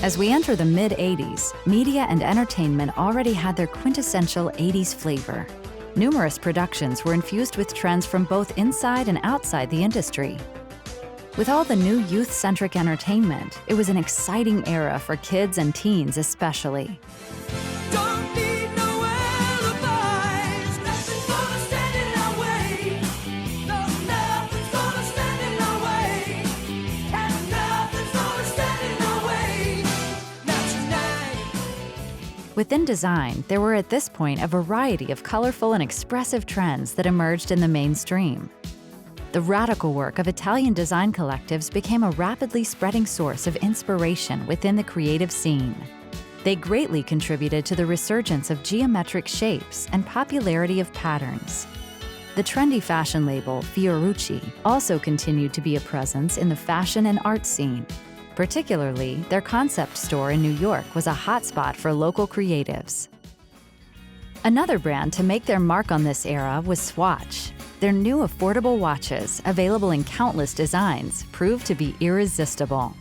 As we enter the mid-'80s, media and entertainment already had their quintessential '80s flavor. Numerous productions were infused with trends from both inside and outside the industry. With all the new youth-centric entertainment, it was an exciting era for kids and teens especially. Don't need no alibis. Nothing's gonna stand in our way. No, nothing's gonna stand in our way. And nothing's gonna stand in our way. Not tonight. Within design, there were at this point a variety of colorful and expressive trends that emerged in the mainstream. The radical work of Italian design collectives became a rapidly spreading source of inspiration within the creative scene. They greatly contributed to the resurgence of geometric shapes and popularity of patterns. The trendy fashion label Fiorucci also continued to be a presence in the fashion and art scene. Particularly, their concept store in New York was a hotspot for local creatives. Another brand to make their mark on this era was Swatch. Their new affordable watches, available in countless designs, proved to be irresistible.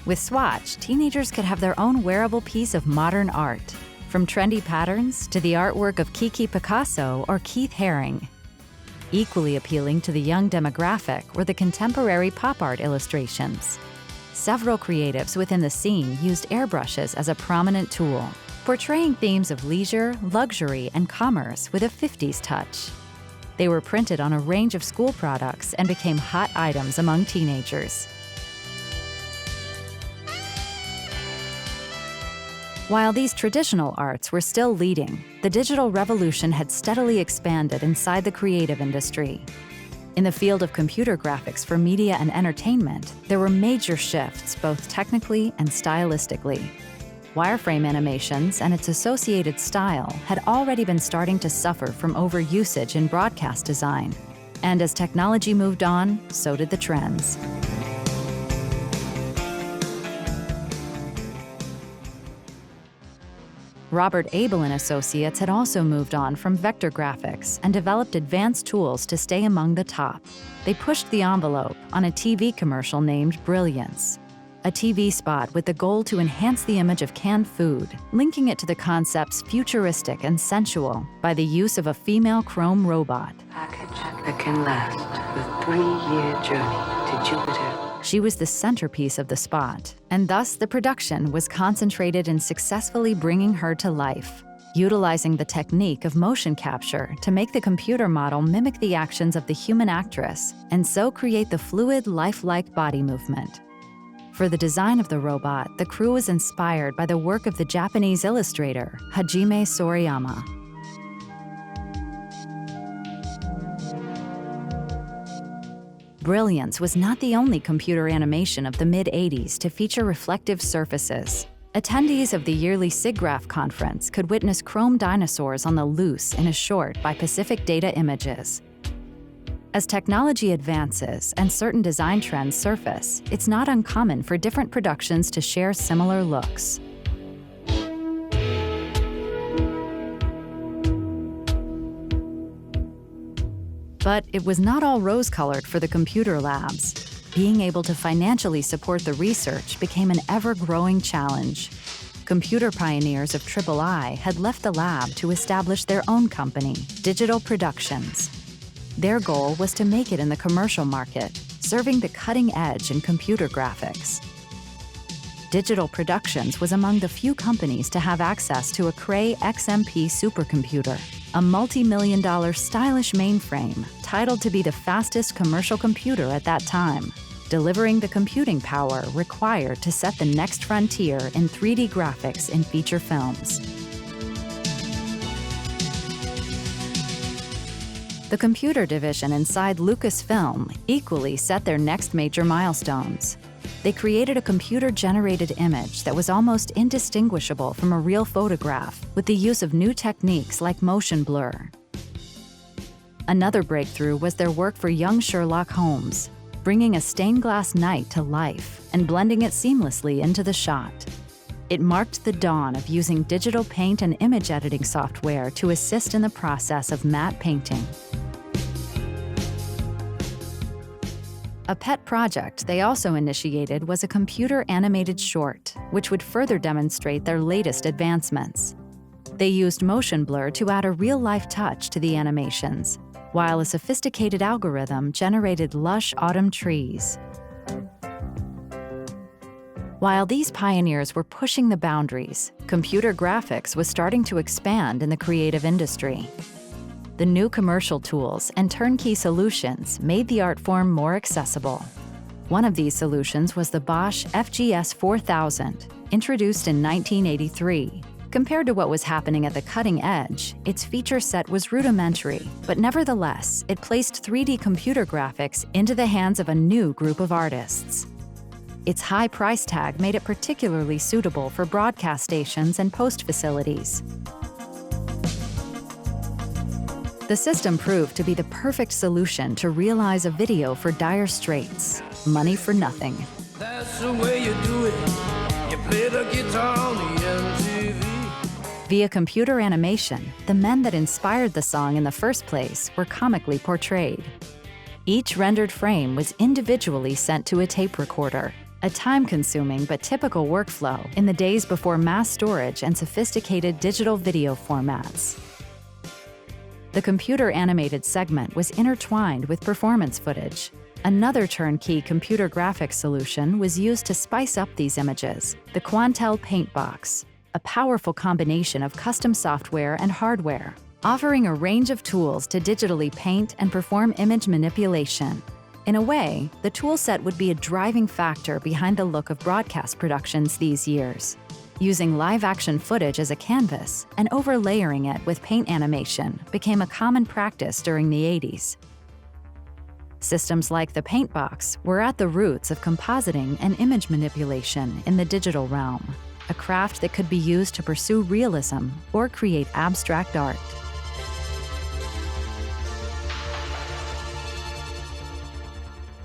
With Swatch, teenagers could have their own wearable piece of modern art, from trendy patterns to the artwork of Kiki Picasso or Keith Haring. Equally appealing to the young demographic were the contemporary pop art illustrations. Several creatives within the scene used airbrushes as a prominent tool, portraying themes of leisure, luxury, and commerce with a 50s touch. They were printed on a range of school products and became hot items among teenagers. While these traditional arts were still leading, the digital revolution had steadily expanded inside the creative industry. In the field of computer graphics for media and entertainment, there were major shifts both technically and stylistically. Wireframe animations and its associated style had already been starting to suffer from overusage in broadcast design. And as technology moved on, so did the trends. Robert Abel and Associates had also moved on from vector graphics and developed advanced tools to stay among the top. They pushed the envelope on a TV commercial named Brilliance, a TV spot with the goal to enhance the image of canned food, linking it to the concepts futuristic and sensual by the use of a female chrome robot. Package that can last the 3-year journey to Jupiter. She was the centerpiece of the spot, and thus the production was concentrated in successfully bringing her to life, utilizing the technique of motion capture to make the computer model mimic the actions of the human actress, and so create the fluid, lifelike body movement. For the design of the robot, the crew was inspired by the work of the Japanese illustrator, Hajime Sorayama. Brilliance was not the only computer animation of the mid-'80s to feature reflective surfaces. Attendees of the yearly SIGGRAPH conference could witness chrome dinosaurs on the loose in a short by Pacific Data Images. As technology advances and certain design trends surface, it's not uncommon for different productions to share similar looks. But it was not all rose-colored for the computer labs. Being able to financially support the research became an ever-growing challenge. Computer pioneers of III had left the lab to establish their own company, Digital Productions. Their goal was to make it in the commercial market, serving the cutting edge in computer graphics. Digital Productions was among the few companies to have access to a Cray XMP supercomputer, a multi-million-dollar stylish mainframe titled to be the fastest commercial computer at that time, delivering the computing power required to set the next frontier in 3D graphics in feature films. The computer division inside Lucasfilm equally set their next major milestones. They created a computer-generated image that was almost indistinguishable from a real photograph with the use of new techniques like motion blur. Another breakthrough was their work for young Sherlock Holmes, bringing a stained glass night to life and blending it seamlessly into the shot. It marked the dawn of using digital paint and image editing software to assist in the process of matte painting. A pet project they also initiated was a computer-animated short, which would further demonstrate their latest advancements. They used motion blur to add a real-life touch to the animations, while a sophisticated algorithm generated lush autumn trees. While these pioneers were pushing the boundaries, computer graphics was starting to expand in the creative industry. The new commercial tools and turnkey solutions made the art form more accessible. One of these solutions was the Bosch FGS 4000, introduced in 1983. Compared to what was happening at the cutting edge, its feature set was rudimentary, but nevertheless, it placed 3D computer graphics into the hands of a new group of artists. Its high price tag made it particularly suitable for broadcast stations and post facilities. The system proved to be the perfect solution to realize a video for dire straits, money for nothing. That's the way you do it. You play the guitar on the MTV. Via computer animation, the men that inspired the song in the first place were comically portrayed. Each rendered frame was individually sent to a tape recorder, a time-consuming but typical workflow in the days before mass storage and sophisticated digital video formats. The computer-animated segment was intertwined with performance footage. Another turnkey computer graphics solution was used to spice up these images, the Quantel Paint Box, a powerful combination of custom software and hardware, offering a range of tools to digitally paint and perform image manipulation. In a way, the toolset would be a driving factor behind the look of broadcast productions these years. Using live-action footage as a canvas and overlaying it with paint animation became a common practice during the 80s. Systems like the Paint Box were at the roots of compositing and image manipulation in the digital realm, a craft that could be used to pursue realism or create abstract art.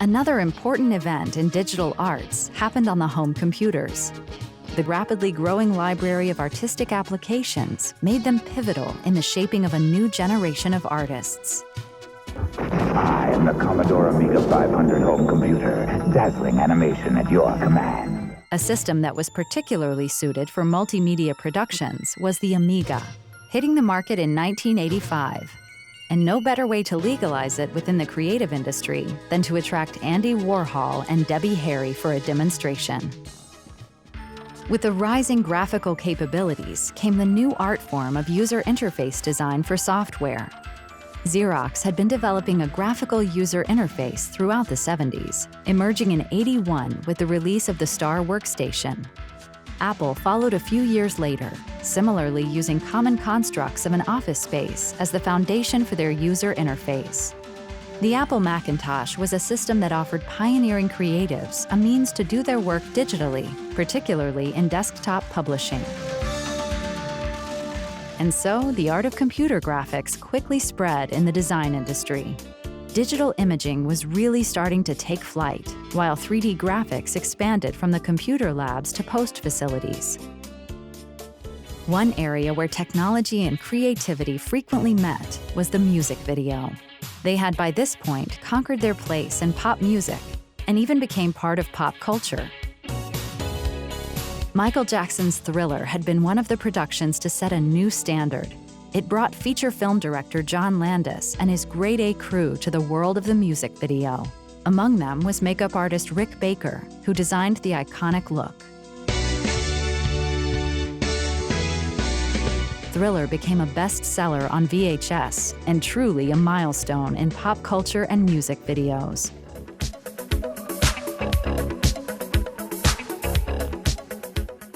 Another important event in digital arts happened on the home computers. The rapidly growing library of artistic applications made them pivotal in the shaping of a new generation of artists. I am the Commodore Amiga 500 home computer. Dazzling animation at your command. A system that was particularly suited for multimedia productions was the Amiga, hitting the market in 1985. And no better way to legalize it within the creative industry than to attract Andy Warhol and Debbie Harry for a demonstration. With the rising graphical capabilities came the new art form of user interface design for software. Xerox had been developing a graphical user interface throughout the 70s, emerging in '81 with the release of the Star Workstation. Apple followed a few years later, similarly using common constructs of an office space as the foundation for their user interface. The Apple Macintosh was a system that offered pioneering creatives a means to do their work digitally, particularly in desktop publishing. And so, the art of computer graphics quickly spread in the design industry. Digital imaging was really starting to take flight, while 3D graphics expanded from the computer labs to post facilities. One area where technology and creativity frequently met was the music video. They had by this point conquered their place in pop music and even became part of pop culture. Michael Jackson's Thriller had been one of the productions to set a new standard. It brought feature film director John Landis and his grade A crew to the world of the music video. Among them was makeup artist Rick Baker, who designed the iconic look. Thriller became a bestseller on VHS and truly a milestone in pop culture and music videos.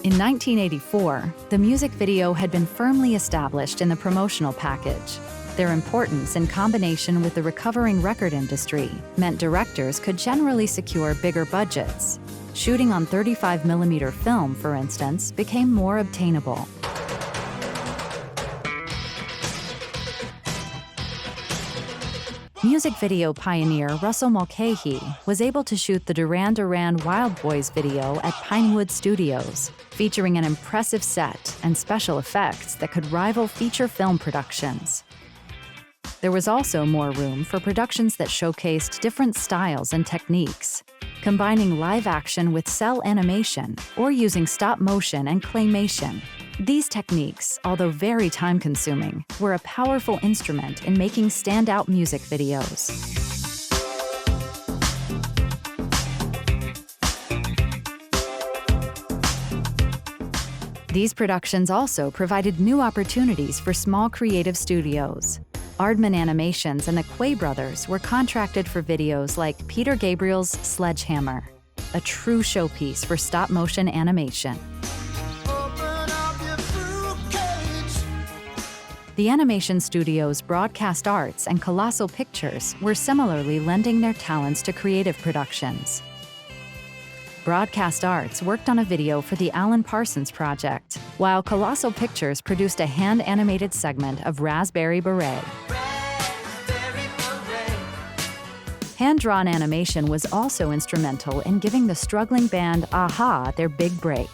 In 1984, the music video had been firmly established in the promotional package. Their importance in combination with the recovering record industry meant directors could generally secure bigger budgets. Shooting on 35mm film, for instance, became more obtainable. Music video pioneer Russell Mulcahy was able to shoot the Duran Duran Wild Boys video at Pinewood Studios, featuring an impressive set and special effects that could rival feature film productions. There was also more room for productions that showcased different styles and techniques, combining live action with cell animation or using stop motion and claymation. These techniques, although very time-consuming, were a powerful instrument in making standout music videos. These productions also provided new opportunities for small creative studios. Aardman Animations and the Quay brothers were contracted for videos like Peter Gabriel's Sledgehammer, a true showpiece for stop-motion animation. The animation studios Broadcast Arts and Colossal Pictures were similarly lending their talents to creative productions. Broadcast Arts worked on a video for the Alan Parsons Project, while Colossal Pictures produced a hand-animated segment of Raspberry Beret. Hand-drawn animation was also instrumental in giving the struggling band a-ha their big break.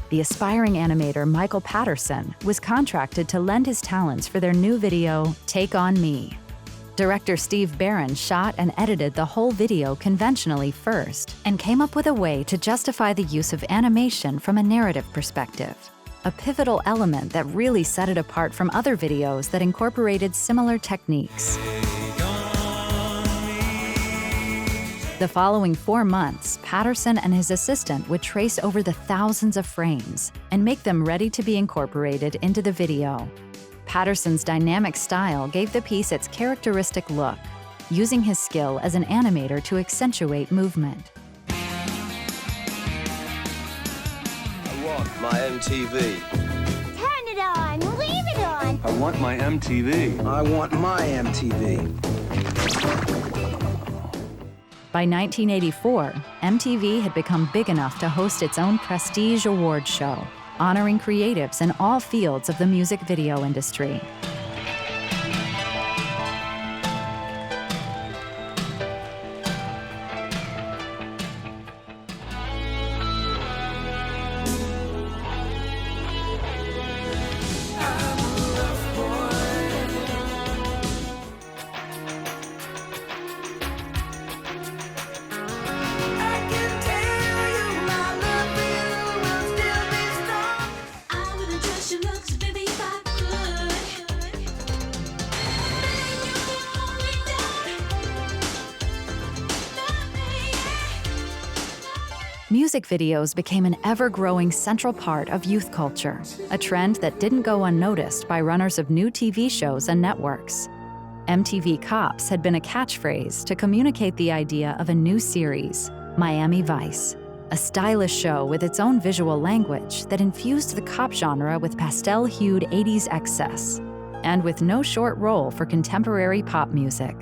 The aspiring animator Michael Patterson was contracted to lend his talents for their new video, Take On Me. Director Steve Barron shot and edited the whole video conventionally first and came up with a way to justify the use of animation from a narrative perspective, a pivotal element that really set it apart from other videos that incorporated similar techniques. The following 4 months, Patterson and his assistant would trace over the thousands of frames and make them ready to be incorporated into the video. Patterson's dynamic style gave the piece its characteristic look, using his skill as an animator to accentuate movement. I want my MTV. Turn it on, leave it on. I want my MTV. I want my MTV. By 1984, MTV had become big enough to host its own prestige award show, honoring creatives in all fields of the music video industry. Music videos became an ever-growing central part of youth culture, a trend that didn't go unnoticed by runners of new TV shows and networks. MTV Cops had been a catchphrase to communicate the idea of a new series, Miami Vice, a stylish show with its own visual language that infused the cop genre with pastel-hued 80s excess, and with no short role for contemporary pop music.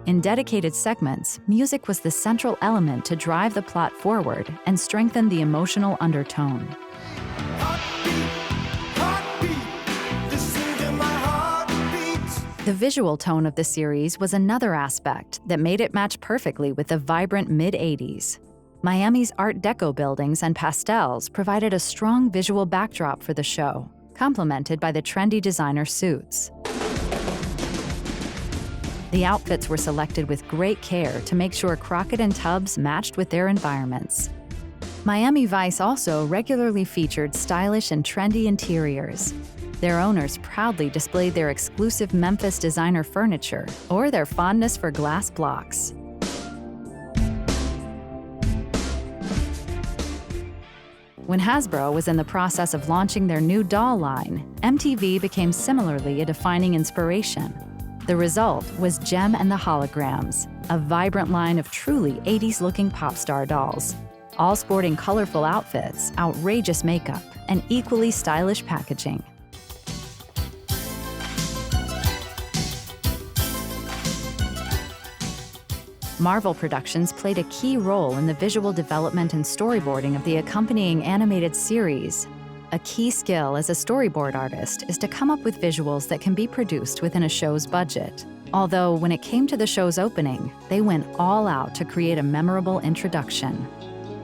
In dedicated segments, music was the central element to drive the plot forward and strengthen the emotional undertone. The visual tone of the series was another aspect that made it match perfectly with the vibrant mid-80s. Miami's Art Deco buildings and pastels provided a strong visual backdrop for the show, complemented by the trendy designer suits. The outfits were selected with great care to make sure Crockett and Tubbs matched with their environments. Miami Vice also regularly featured stylish and trendy interiors. Their owners proudly displayed their exclusive Memphis designer furniture or their fondness for glass blocks. When Hasbro was in the process of launching their new doll line, MTV became similarly a defining inspiration. The result was Gem and the Holograms, a vibrant line of truly 80s-looking pop star dolls, all sporting colorful outfits, outrageous makeup, and equally stylish packaging. Marvel Productions played a key role in the visual development and storyboarding of the accompanying animated series. A key skill as a storyboard artist is to come up with visuals that can be produced within a show's budget. Although, when it came to the show's opening, they went all out to create a memorable introduction.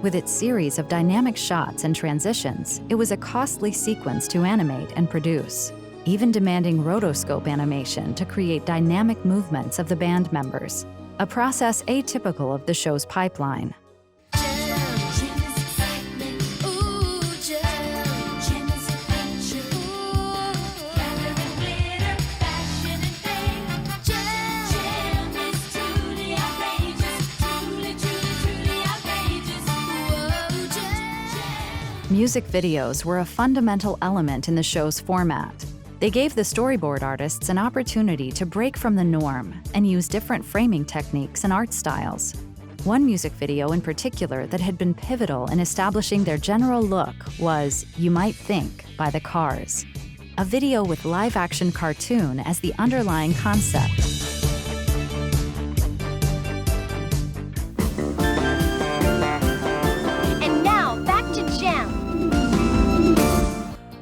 With its series of dynamic shots and transitions, it was a costly sequence to animate and produce. even demanding rotoscope animation to create dynamic movements of the band members, a process atypical of the show's pipeline. Music videos were a fundamental element in the show's format. They gave the storyboard artists an opportunity to break from the norm and use different framing techniques and art styles. One music video in particular that had been pivotal in establishing their general look was You Might Think by The Cars, a video with live-action cartoon as the underlying concept.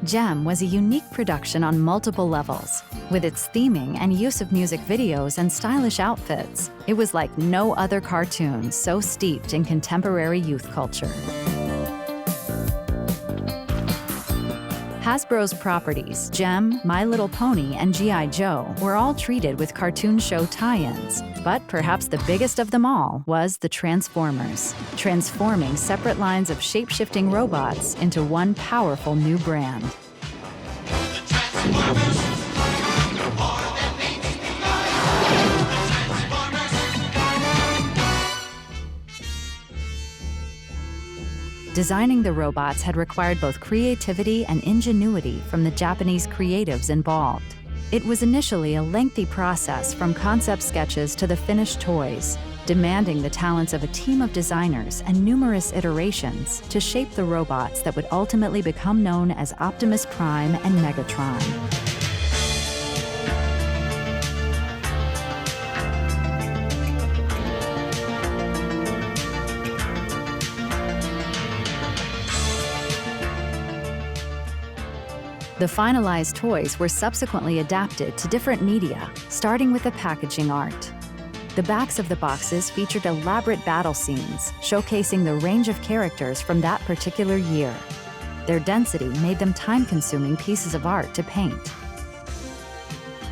Gem was a unique production on multiple levels. With its theming and use of music videos and stylish outfits, it was like no other cartoon so steeped in contemporary youth culture. Hasbro's properties, Gem, My Little Pony, and G.I. Joe, were all treated with cartoon show tie-ins. But perhaps the biggest of them all was the Transformers, transforming separate lines of shape-shifting robots into one powerful new brand. Designing the robots had required both creativity and ingenuity from the Japanese creatives involved. It was initially a lengthy process from concept sketches to the finished toys, demanding the talents of a team of designers and numerous iterations to shape the robots that would ultimately become known as Optimus Prime and Megatron. The finalized toys were subsequently adapted to different media, starting with the packaging art. The backs of the boxes featured elaborate battle scenes, showcasing the range of characters from that particular year. Their density made them time-consuming pieces of art to paint.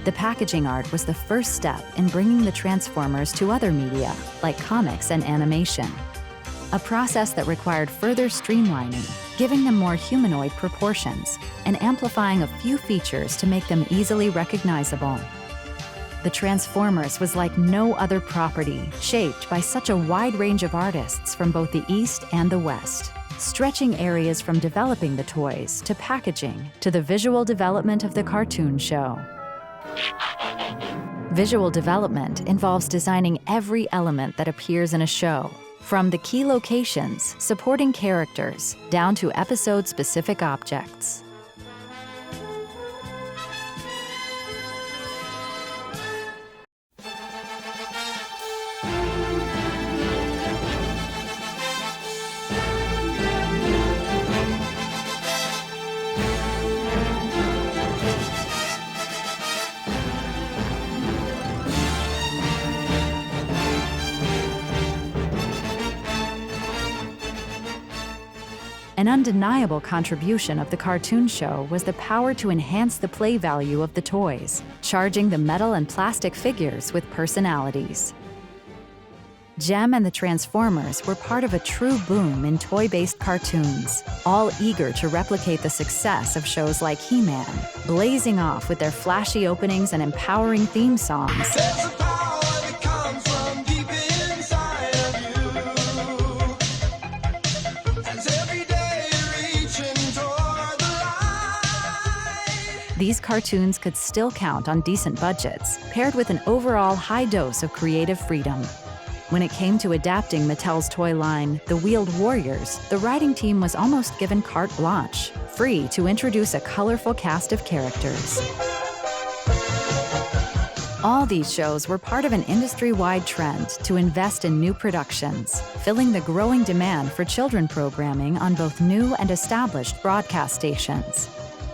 The packaging art was the first step in bringing the Transformers to other media, like comics and animation, a process that required further streamlining, giving them more humanoid proportions and amplifying a few features to make them easily recognizable. The Transformers was like no other property, shaped by such a wide range of artists from both the East and the West, stretching areas from developing the toys to packaging to the visual development of the cartoon show. Visual development involves designing every element that appears in a show, from the key locations, supporting characters, down to episode-specific objects. An undeniable contribution of the cartoon show was the power to enhance the play value of the toys, charging the metal and plastic figures with personalities. Gem and the Transformers were part of a true boom in toy-based cartoons, all eager to replicate the success of shows like He-Man, blazing off with their flashy openings and empowering theme songs. These cartoons could still count on decent budgets, paired with an overall high dose of creative freedom. When it came to adapting Mattel's toy line, The Wheeled Warriors, the writing team was almost given carte blanche, free to introduce a colorful cast of characters. All these shows were part of an industry-wide trend to invest in new productions, filling the growing demand for children programming on both new and established broadcast stations.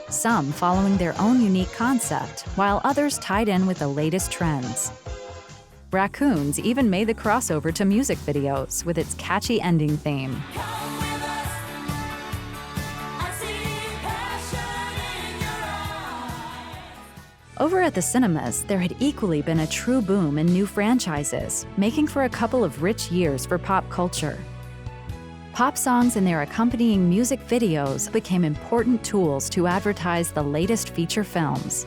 Some following their own unique concept, while others tied in with the latest trends. Raccoons even made the crossover to music videos with its catchy ending theme. Over at the cinemas, there had equally been a true boom in new franchises, making for a couple of rich years for pop culture. Pop songs and their accompanying music videos became important tools to advertise the latest feature films.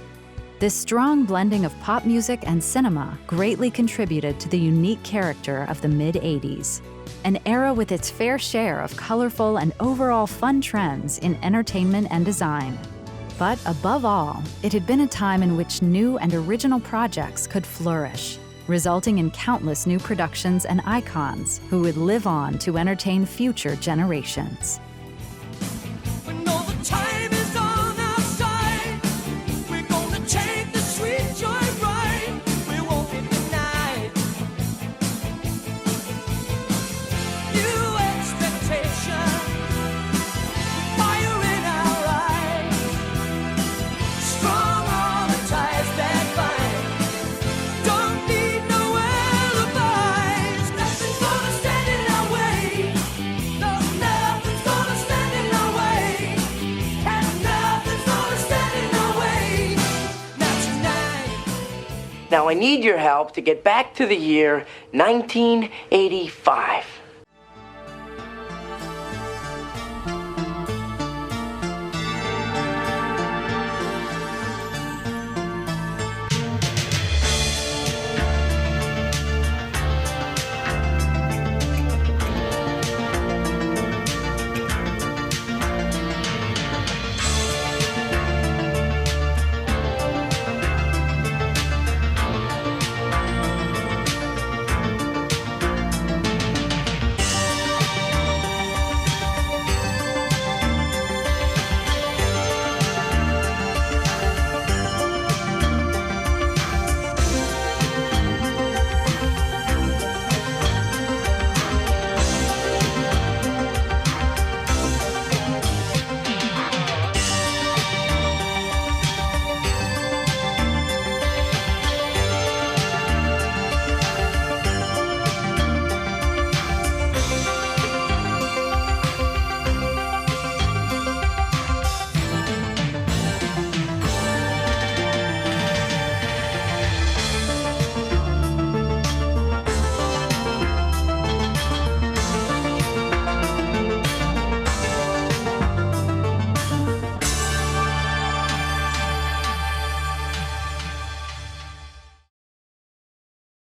This strong blending of pop music and cinema greatly contributed to the unique character of the mid-'80s, an era with its fair share of colorful and overall fun trends in entertainment and design. But above all, it had been a time in which new and original projects could flourish, resulting in countless new productions and icons who would live on to entertain future generations. When all the time is on our side, we're gonna take the sweet joy ride. We won't be denied. New expectation, fire in our eyes. Strong are the ties that bind. Don't need no alibis. Nothing's gonna stand in our way. No, nothing's gonna stand in our way. And nothing's gonna stand in our way. Not tonight. Now I need your help to get back to the year 1985.